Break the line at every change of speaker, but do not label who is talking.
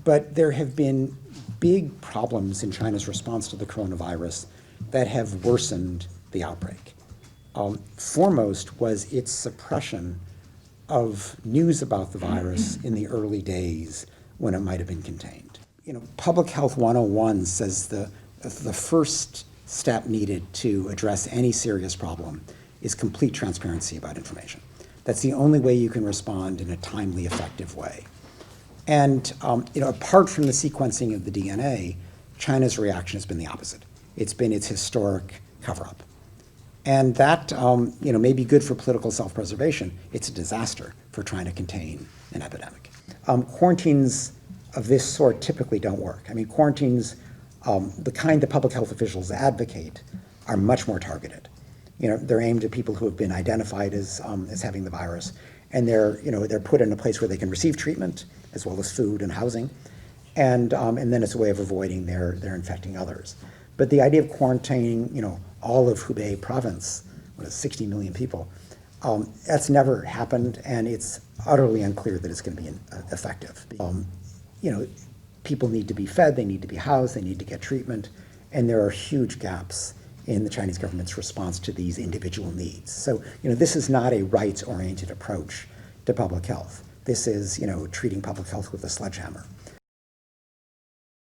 But there have been big problems in China's response to the coronavirus that have worsened the outbreak. Foremost was its suppression of news about the virus in the early days when it might have been contained. Public Health 101 says the first step needed to address any serious problem is complete transparency about information. That's the only way you can respond in a timely, effective way. And apart from the sequencing of the DNA, China's reaction has been the opposite. It's been its historic cover-up. And that may be good for political self-preservation. It's a disaster for trying to contain an epidemic. Quarantines of this sort typically don't work. I mean, quarantines, the kind that public health officials advocate, are much more targeted. They're aimed at people who have been identified as having the virus, and they're put in a place where they can receive treatment as well as food and housing, and then it's a way of avoiding their infecting others. But the idea of quarantining, all of Hubei province, 60 million people, that's never happened, and it's utterly unclear that it's going to be effective. People need to be fed, they need to be housed, they need to get treatment, and there are huge gaps in the Chinese government's response to these individual needs. So, this is not a rights-oriented approach to public health. This is, treating public health with a sledgehammer.